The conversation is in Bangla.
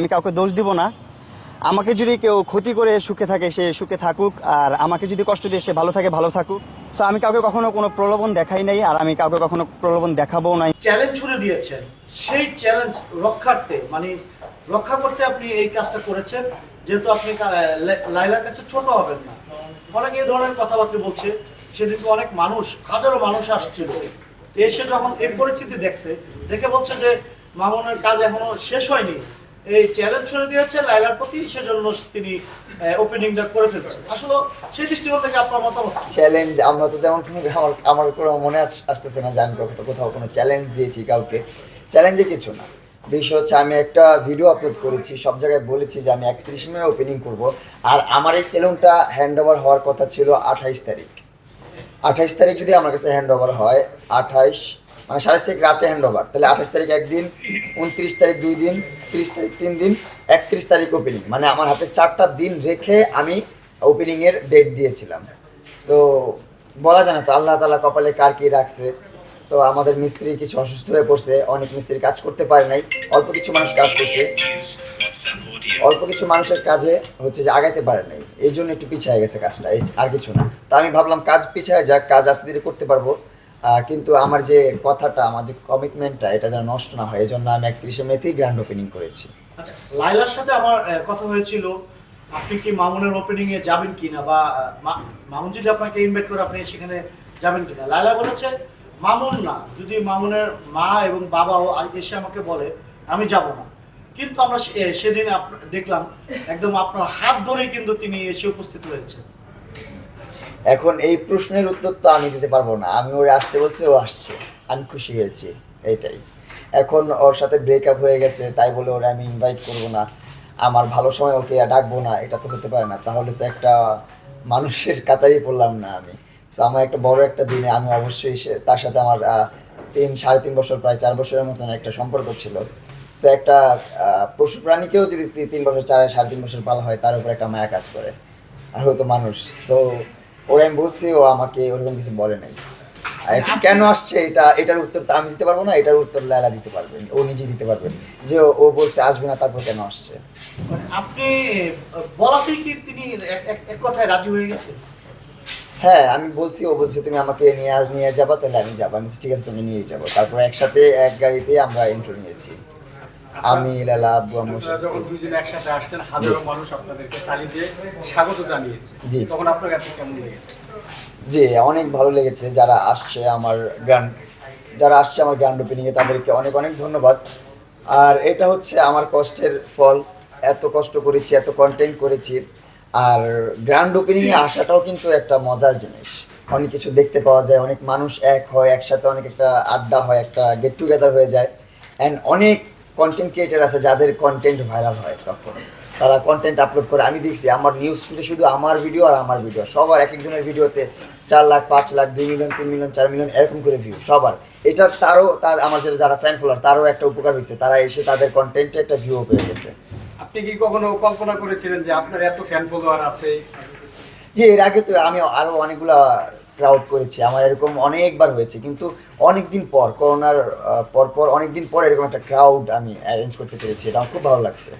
আমি কাউকে দোষ দিব না। আমাকে যদি কেউ ক্ষতি করে সুখে থাকে সে সুখে থাকুক, আর আমাকে যদি কষ্ট দিয়ে সে ভালো থাকে ভালো থাকুক। সো আমি কাউকে কখনো কোনো প্রলোভন দেখাই নাই, আর আমি কাউকে কখনো প্রলোভন দেখাবো নাই। চ্যালেঞ্জ ছুড়ে দিয়েছেন, সেই চ্যালেঞ্জ রক্ষার্থে মানে রক্ষা করতে আপনি এই কাজটা করেছেন, যেহেতু আপনি লাইলার কাছে ছোট হবেন না। অনেক এই ধরনের কথাবার্তা বলছে, সেদিন অনেক মানুষ, হাজারো মানুষ আসছিল, তো এসে যখন এই পরিস্থিতি দেখে বলছে যে মামুনের কাজ এখনো শেষ হয়নি, এই চ্যালেঞ্জ ছুড়ে দিয়েছে লাইলার প্রতি, সেজন্য তিনি ওপেনিংটা করে ফেলছেন। আসলে সেই দৃষ্টিকোণ থেকে আপনার মতামত? চ্যালেঞ্জ আমরা তো তেমন কোনো আমার কোনো মনে আসতেছে না যে আমি কোথাও কোনো চ্যালেঞ্জ দিয়েছি কাউকে। চ্যালেঞ্জে কিছু না, বিষয় হচ্ছে আমি একটা ভিডিও আপলোড করেছি, সব জায়গায় বলেছি যে আমি 31 মে ওপেনিং করব। আর আমার এই সেলুনটা হ্যান্ড ওভার হওয়ার কথা ছিল 28 তারিখ। 28 তারিখ যদি আমার কাছে হ্যান্ড ওভার হয়, 28 মানে 27 তারিখ রাতে হ্যান্ড ওভার, তাহলে 28 তারিখ একদিন, 29 তারিখ 2 দিন, 30 তারিখ 3 দিন, 31 তারিখ ওপেনিং। মানে আমার হাতে 4টা দিন রেখে আমি ওপেনিংয়ের ডেট দিয়েছিলাম। সো বলা যায় না তো আল্লাহ তাআলা কপালে কার কী রাখছে। তো আমাদের মিস্ত্রি কিছু অসুস্থ হয়ে পড়ছে, অনেক মিস্ত্রি কাজ করতে পারে নাই, অল্প কিছু মানুষ কাজ করছে, অল্প কিছু মানুষের কাজে হচ্ছে যে আগাইতে পারে নাই, এই জন্য একটু পিছিয়ে গেছে কাজটা, এই আর কিছু না। তো আমি ভাবলাম কাজ পিছিয়ে যাক, কাজ আস্তে ধীরে করতে পারবো, কিন্তু আমার যে কথাটা, আমার যে কমিটমেন্টটা, এটা যেন নষ্ট না হয়, এই জন্য আমি 31 মেতেই গ্র্যান্ড ওপেনিং করেছি। আচ্ছা, লাইলার সাথে আমার কথা হয়েছিল, আপনি কি মামুনের ওপেনিং এ যাবেন কিনা, বা মামুন যদি আপনাকে ইনভাইট করে আপনি সেখানে যাবেন কিনা। লাইলা বলেছে মামুন না, যদি মামুনের মা এবং বাবাও এসে আমাকে বলে আমি যাব না। কিন্তু আমরা সেদিন দেখলাম একদম আপনার হাত ধরে কিন্তু তিনি এসে উপস্থিত হয়েছে। এখন এই প্রশ্নের উত্তর তো আমি দিতে পারবো না, আমি ওরে আসতে বলছি, ও আসছে, আমি খুশি হয়েছি, এইটাই। এখন ওর সাথে ব্রেকআপ হয়ে গেছে তাই বলে ওরে আমি ইনভাইট করবো না, আমার ভালো সময় ওকে ডাকবো না, এটা তো হতে পারে না। তাহলে তো একটা মানুষের কাতারই পড়লাম না আমি। সো আমার একটা বড় একটা দিনে আমি অবশ্যই তার সাথে আমার 3-3.5 বছর, প্রায় 4 বছরের মতন একটা সম্পর্ক ছিল। সো একটা পশু প্রাণীকেও যদি 3 বছর, 4-3.5 বছর পালা হয়, তার উপর একটা মায়া কাজ করে, আর হয়তো মানুষ। সো ওরা আমি বলছি, ও আমাকে ওরকম কিছু বলে নাই। আর কেন আসছে এটার উত্তর তো আমি দিতে পারবো না, এটার উত্তর লায়লা দিতে পারবেন, ও নিজেই দিতে পারবেন যে ও বলছে আসবে না, তারপর কেন আসছে। আপনি বলাতেই কি তিনি এক কথায় রাজি হয়ে গেছে? হ্যাঁ, আমি বলছি, ও বলছে তুমি আমাকে নিয়ে যাবা, তাহলে আমি যাবো। আমি ঠিক আছে, তুমি নিয়েই যাবো। তারপর একসাথে এক গাড়িতে আমরা এন্ট্রি নিয়েছি, আমি, লালা, আব্বু, আম্মু। যখন দুইজন একসাথে আসছেন, হাজারো মানুষ আপনাদেরকে তালি দিয়ে স্বাগত জানিয়েছে, তখন আপনার কাছে কেমন লেগেছে? জি, অনেক ভালো লেগেছে। যারা আসছে আমার গ্র্যান্ড ওপেনিংয়ে, তাদেরকে অনেক অনেক ধন্যবাদ। আর এটা হচ্ছে আমার কষ্টের ফল, এত কষ্ট করেছি, এত কন্টেন্ট করেছি। আর গ্র্যান্ড ওপেনিংয়ে আসাটাও কিন্তু একটা মজার জিনিস, অনেক কিছু দেখতে পাওয়া যায়, অনেক মানুষ এক হয় একসাথে, অনেক একটা আড্ডা হয়, একটা গেট টুগেদার হয়ে যায়। অ্যান্ড অনেক কন্টেন্ট ক্রিয়েটার আছে যাদের কন্টেন্ট ভাইরাল হয়, তখন তারা কন্টেন্ট আপলোড করে। আমি দেখছি আমার নিউজ ফিডে শুধু আমার ভিডিও আর আমার ভিডিও, সবার এক একজনের ভিডিওতে 4 lakh, 5 lakh, 2 million, 3 million, 4 million এরকম করে ভিউ সবার। এটা আমার যারা ফ্যান ফলোয়ার, তারও একটা উপকার হয়েছে, তারা এসে তাদের কন্টেন্টে একটা ভিউ পেয়ে গেছে। আপনি কি কখনো কল্পনা করেছিলেন যে আপনার এত ফ্যান ফলোয়ার আছে? যে এর আগে তো আমি আরও অনেকগুলা ক্রাউড করেছি, আমার এরকম অনেকবার হয়েছে, কিন্তু অনেক দিন পর, করোনার পর অনেক দিন পর এরকম একটা ক্রাউড আমি অ্যারেঞ্জ করতে পেরেছি, এটা আমার খুব ভালো লাগছে।